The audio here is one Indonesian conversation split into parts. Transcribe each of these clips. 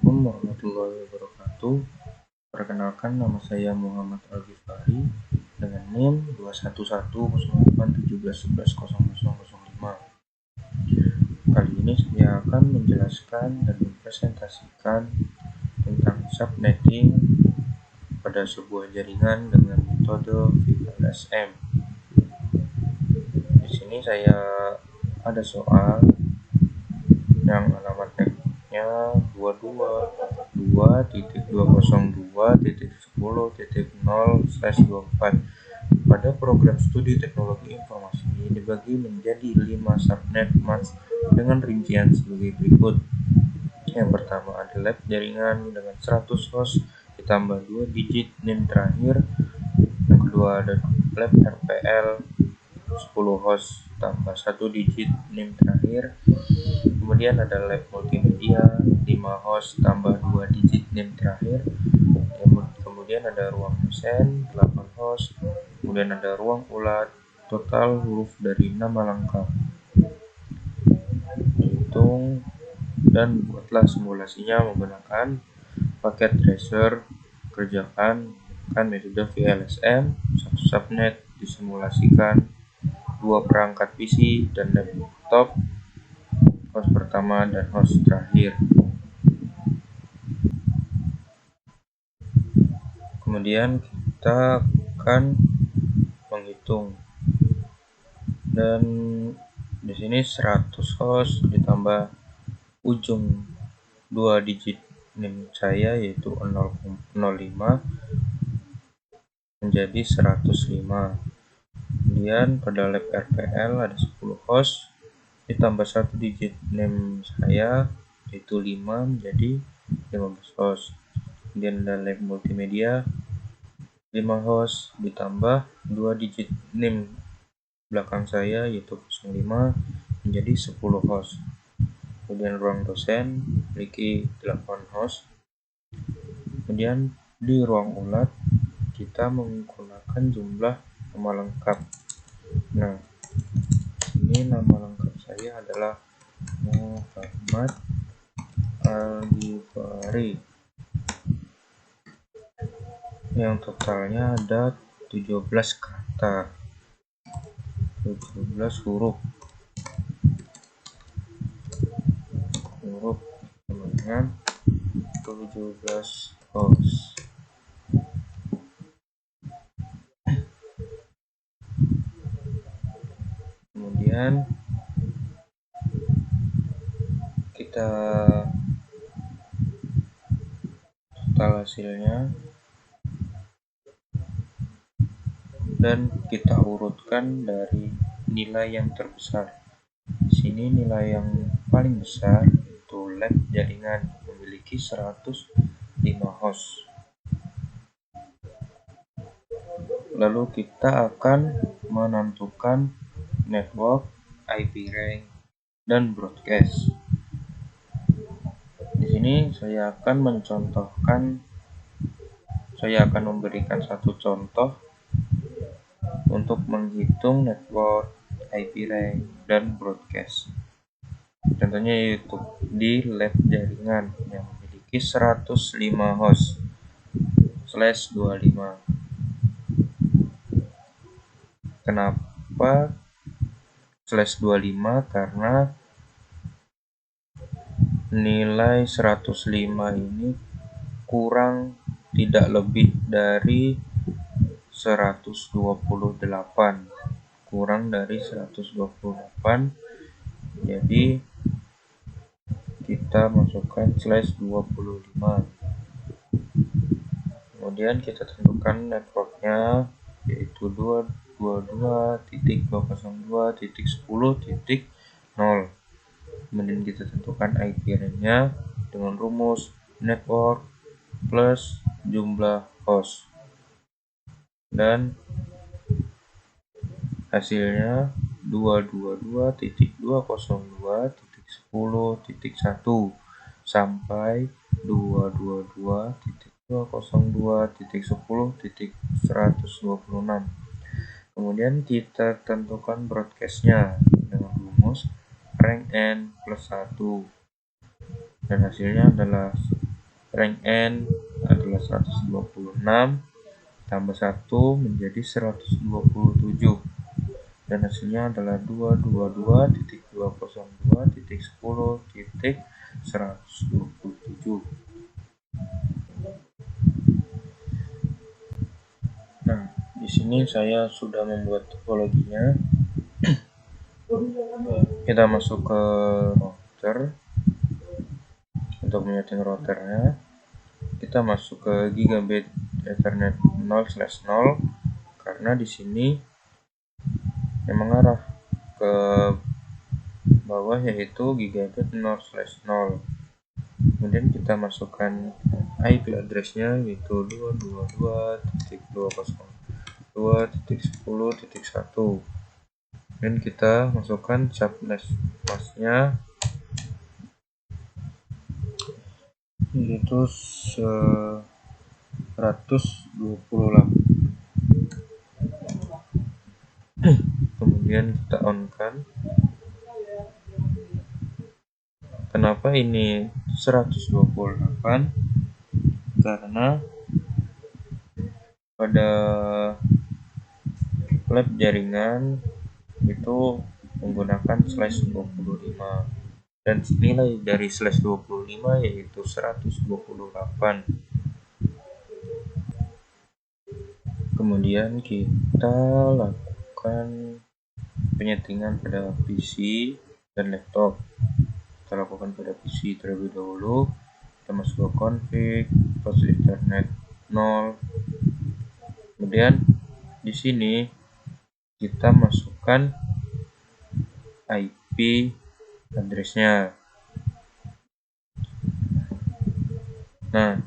Assalamualaikum warahmatullahi wabarakatuh. Perkenalkan, nama saya Muhammad Al-Ghifari dengan NIM 2110817110005. Kali ini saya akan menjelaskan dan mempresentasikan tentang subnetting pada sebuah jaringan dengan metode VLSM. Di sini saya ada soal yang alamat netnya 222.202.10.0/24. Pada program studi teknologi informasi dibagi menjadi 5 subnet mask dengan rincian sebagai berikut. Yang pertama ada lab jaringan dengan 100 host ditambah 2 digit NIM terakhir. Yang kedua ada lab RPL 10 host tambah 1 digit NIM terakhir. Kemudian ada lab multimedia 5 host tambah 2 digit NIM terakhir. Kemudian ada ruang dosen 8 host. Kemudian ada ruang ulat, total huruf dari nama lengkap. Hitung dan buatlah simulasinya menggunakan paket tracer. Kerjakan metode VLSM. Satu subnet disimulasikan 2 perangkat PC dan laptop, host pertama dan host terakhir. Kemudian kita akan menghitung, dan di sini 100 host ditambah ujung 2 digit NIM saya yaitu 005 menjadi 105. Kemudian pada lab RPL ada 10 host ditambah 1 digit NIM saya yaitu 5 menjadi 15 host. Kemudian ada lab multimedia 5 host ditambah 2 digit NIM belakang saya yaitu 05 menjadi 10 host. Kemudian ruang dosen memiliki 8 host. Kemudian di ruang ulat kita menggunakan jumlah nama lengkap. Nah, ini nama lengkap saya adalah Muhammad Al-Ghifari. Yang totalnya ada 17 kata, 17 huruf dengan 17 host. Kemudian kita total hasilnya dan kita urutkan dari nilai yang terbesar. Di sini nilai yang paling besar itu lab jaringan memiliki 105 host. Lalu kita akan menentukan network, IP rank, dan broadcast. Di sini saya akan memberikan satu contoh untuk menghitung network, IP rank, dan broadcast. Contohnya yaitu di lab jaringan yang memiliki 105 host /25. Kenapa /25? Karena nilai 105 ini kurang tidak lebih dari 128. Jadi kita masukkan /25. Kemudian kita tentukan networknya yaitu 222.202.10.0. Kemudian kita tentukan IP rank-nya dengan rumus network plus jumlah host, dan hasilnya 222.202.10.1 sampai 222.202.10.126. Kemudian kita tentukan broadcast-nya dengan rumus rank n plus 1, dan hasilnya adalah rank n adalah 126 tambah 1 menjadi 127, dan hasilnya adalah 222.202.10.127. Nah, di sini saya sudah membuat topologinya. Kita masuk ke router. Untuk menyeting routernya, kita masuk ke gigabit Ethernet 0/0 karena di sini yang mengarah ke bawah yaitu gigabit 0/0. Kemudian kita masukkan IP address-nya yaitu 222.2.10.1, dan kita masukkan subnet mask-nya yaitu 128. Kemudian kita on kan. Kenapa ini 128? Karena pada lab jaringan itu menggunakan /25, dan nilai dari /25 yaitu 128. Kemudian kita lakukan penyetingan pada PC dan laptop. Kita lakukan pada PC terlebih dahulu. Kita masuk ke config, port Ethernet 0. Kemudian di sini kita masukkan IP address-nya. Nah,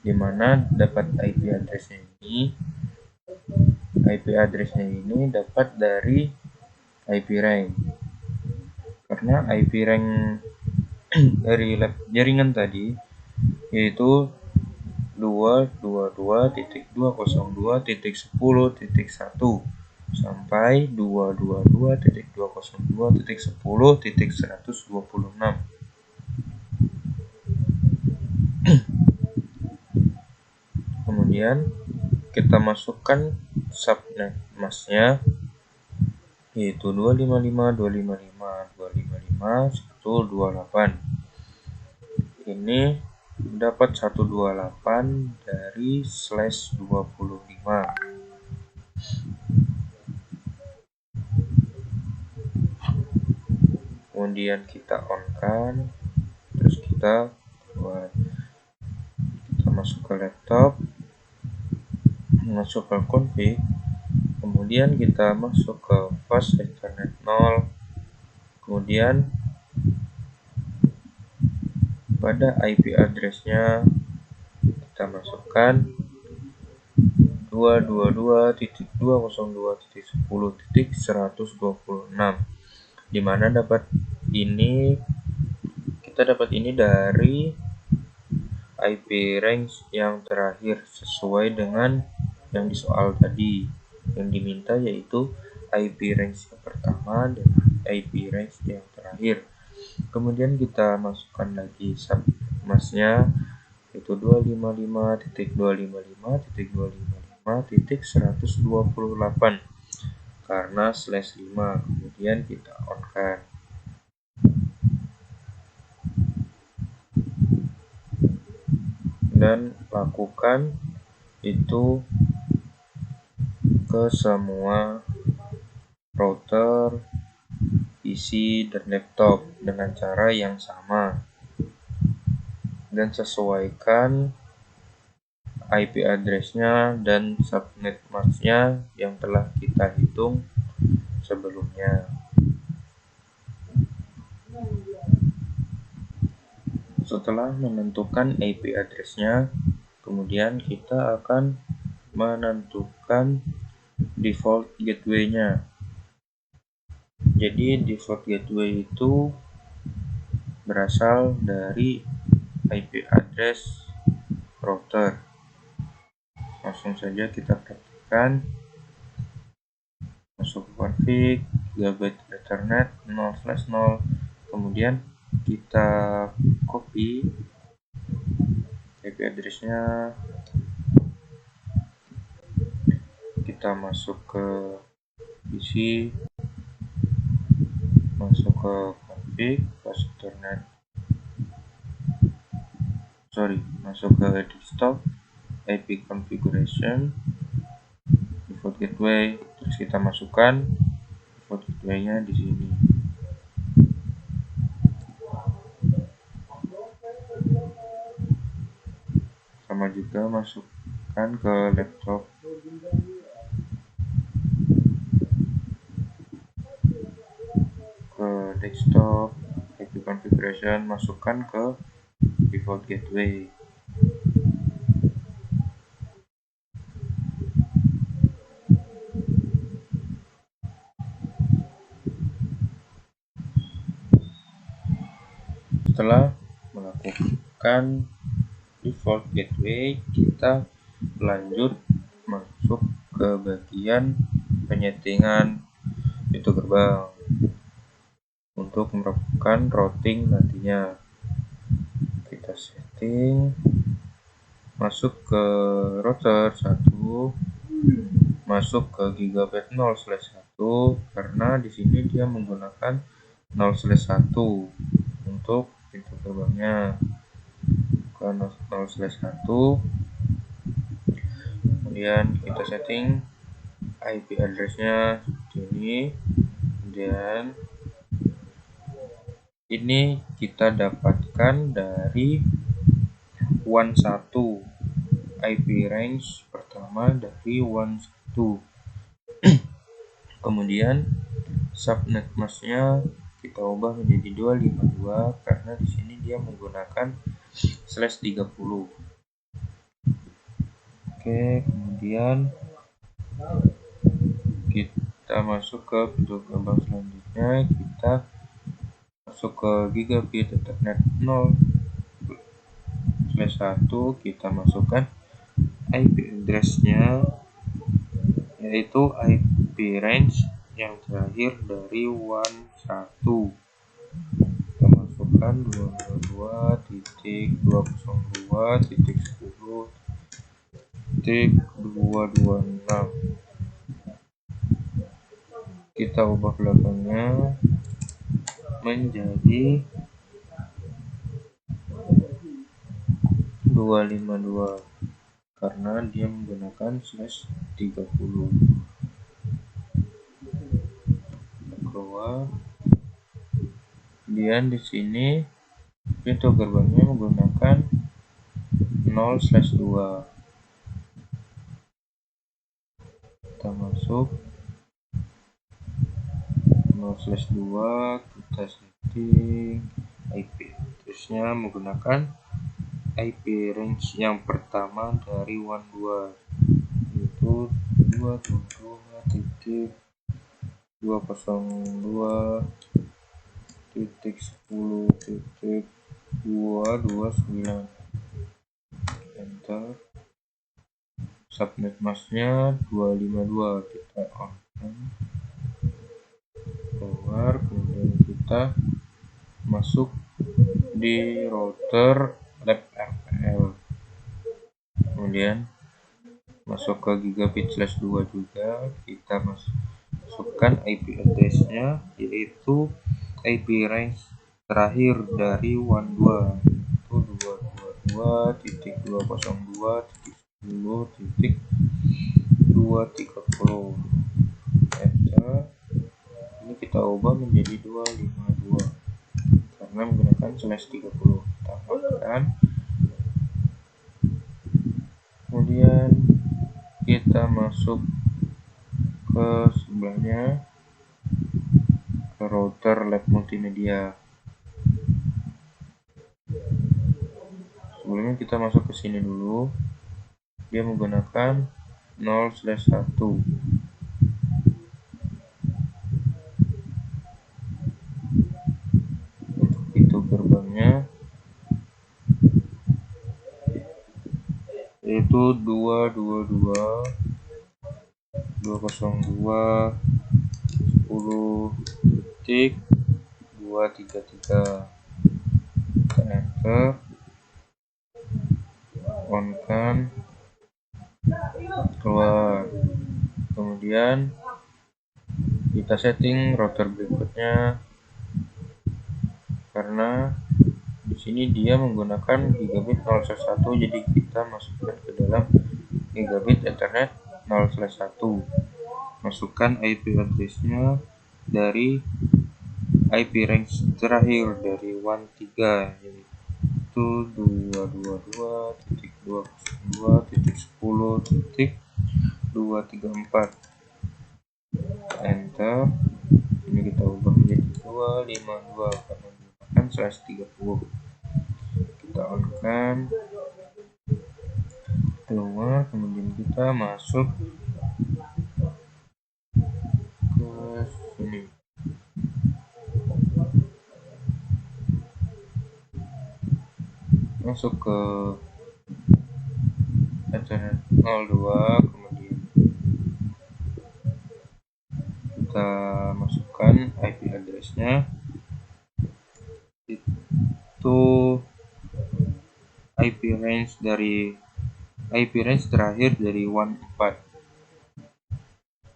dimana dapat IP address-nya ini? IP address-nya ini dapat dari IP rank. Karena IP rank dari lab jaringan tadi yaitu 222.202.10.1 sampai 222.202.10.126. Kemudian kita masukkan subnet mask-nya yaitu 255.255.255.128. Ini dapat 128 dari /25. Kemudian kita on kan, terus kita masuk ke laptop, masuk ke config, kemudian kita masuk ke fast Ethernet 0. Kemudian pada IP address-nya kita masukkan 222.202.10.126, dimana kita dapat ini dari IP range yang terakhir sesuai dengan yang di soal tadi. Yang diminta yaitu IP range yang pertama dan IP range yang terakhir. Kemudian kita masukkan lagi submask-nya yaitu 255.255.255.128 karena /5. Kemudian kita on kan. Dan lakukan itu ke semua router, PC, dan laptop dengan cara yang sama, dan sesuaikan IP address-nya dan subnet mask-nya yang telah kita hitung sebelumnya. Setelah menentukan IP address-nya, kemudian kita akan menentukan default gateway-nya. Jadi default gateway itu berasal dari IP address router. Langsung saja kita praktikkan. Masuk ke config, gigabit Ethernet 0/0, kemudian kita copy address-nya kita masuk ke PC, masuk ke config, masuk ke desktop, IP configuration, default gateway, terus kita masukkan default gateway-nya di sini. Sama juga masukkan ke laptop. Ke desktop, IP configuration, masukkan ke default gateway. Setelah melakukan default gateway, kita lanjut masuk ke bagian penyetingan pintu gerbang untuk melakukan routing nantinya. Kita setting, masuk ke router 1, masuk ke gigabit 0/1 karena di sini dia menggunakan 0/1 untuk pintu gerbangnya. Ke 0/1, kemudian kita setting IP address-nya seperti ini. Kemudian ini kita dapatkan dari WAN 1, IP range pertama dari WAN 1. Kemudian subnet mask-nya kita ubah menjadi 252 karena di sini dia menggunakan /30. Oke, kemudian kita masuk ke pintu gerbang selanjutnya. Kita masuk ke gigabit ethernet 0/1, kita masukkan IP address-nya yaitu IP range yang terakhir dari WAN 1. Kita masukkan 222.202.10.226. Kita ubah belakangnya menjadi 252 karena dia menggunakan /30. Keluar. Kemudian di sini pintu gerbangnya menggunakan 0/2. Kita masuk 0/2, kita setting IP address-nya menggunakan IP range yang pertama dari WAN 2 yaitu 222.202.10.229. Enter. Subnet mask-nya 252, kita on. Keluar, kemudian kita masuk di router lab RPL, kemudian masuk ke gigabit /2 juga. Kita masukkan IP address-nya yaitu IP range terakhir dari WAN 2 yaitu 222.222.10.230. Enter. Ini kita ubah menjadi 252 karena menggunakan /30. Kita matikan. Kemudian kita masuk ke sebelahnya ke router lab multimedia. Sebelumnya kita masuk ke sini dulu. Dia menggunakan 0/1. Untuk pintu gerbangnya yaitu 222.202.10.233. Kita enter. on kan, keluar. Kemudian kita setting router berikutnya, karena di sini dia menggunakan gigabit 0/1, jadi kita masukkan ke dalam gigabit Ethernet 0/1. Masukkan IP address-nya dari IP range terakhir dari WAN 3, yaitu 222.202.10.234. Enter. Ini kita ubah menjadi 252 karena menggunakan /30. Kita on kan, keluar, kemudian kita masuk ke sini. Masuk ke Ethernet 02, kemudian kita masukkan IP address-nya, itu IP range terakhir dari WAN 4.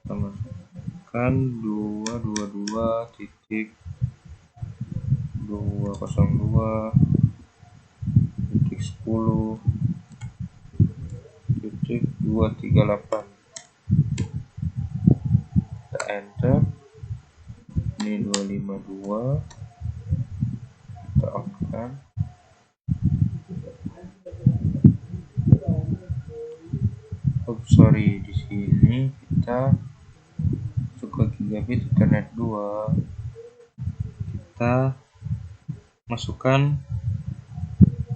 Kita masukkan 222.202.10.238. Kita enter. Ini 252. Kita on kan. Sorry, di sini kita masuk ke gigabit Ethernet 2. Kita masukkan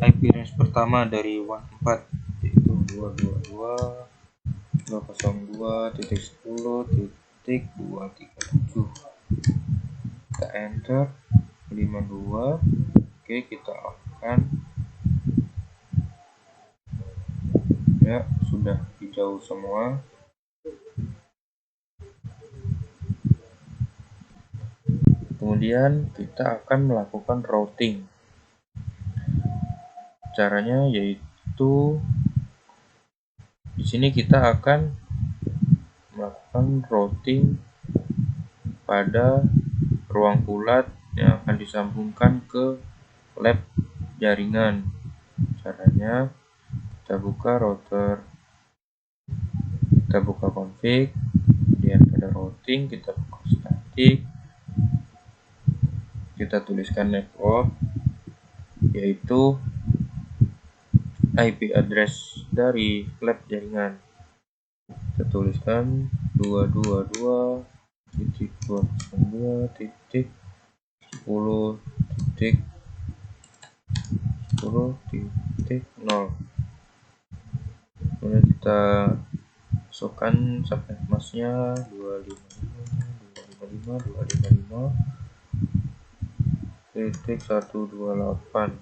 IP range pertama dari WAN 4, yaitu 222.202.10.237. Kita enter 52. Oke, kita on kan. Ya, sudah hijau semua. Kemudian kita akan melakukan routing. Caranya yaitu di sini kita akan melakukan routing pada ruang bulat yang akan disambungkan ke lab jaringan. Caranya kita buka router, kita buka config, kemudian pada routing kita buka static, kita tuliskan network, yaitu IP address dari lab jaringan. Kita tuliskan 222.202.10.10.0. Kemudian kita masukkan subnet masknya 255.255.255.128.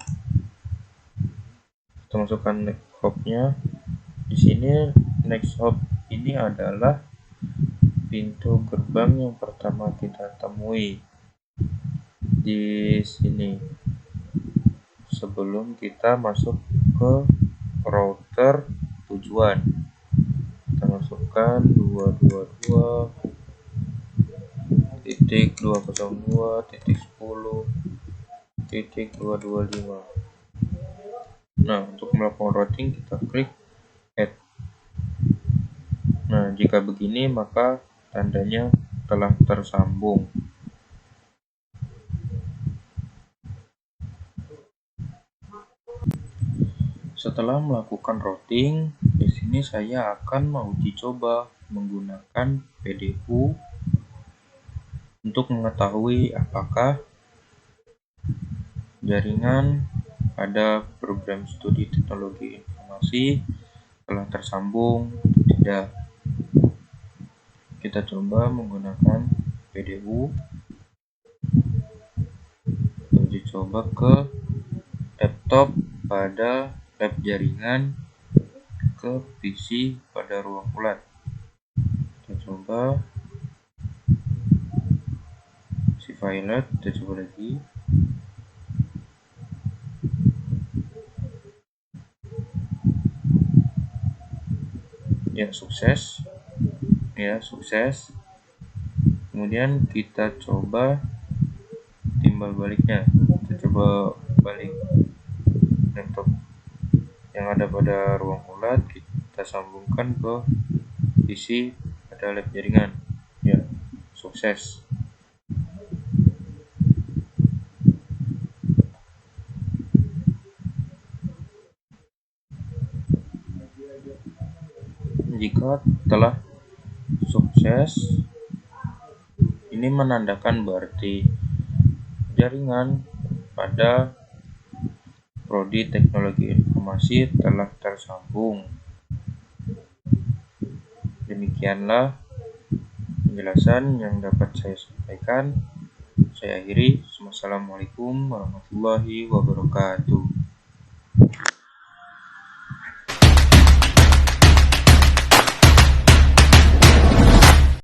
Kita masukkan next hop-nya. Di sini next hop ini adalah pintu gerbang yang pertama kita temui di sini sebelum kita masuk ke router tujuan. Kita masukkan 222.202.10.225. Nah, untuk melakukan routing kita klik add. Nah, jika begini maka tandanya telah tersambung. Setelah melakukan routing, di sini saya akan menguji coba menggunakan PDU untuk mengetahui apakah jaringan pada program studi teknologi informasi telah tersambung atau tidak. Kita coba menggunakan PDU. Uji coba ke laptop pada lab jaringan, ke PC pada ruang bulat. Kita coba si violet, kita coba lagi. Ya, sukses. Ya, sukses. Kemudian kita coba timbal baliknya. Kita coba balik laptop yang ada pada ruang ulat, kita sambungkan ke PC pada lab jaringan. Ya, sukses. Jika telah sukses, ini menandakan berarti jaringan pada prodi teknologi informasi telah tersambung. Demikianlah penjelasan yang dapat saya sampaikan. Saya akhiri. Wassalamualaikum warahmatullahi wabarakatuh.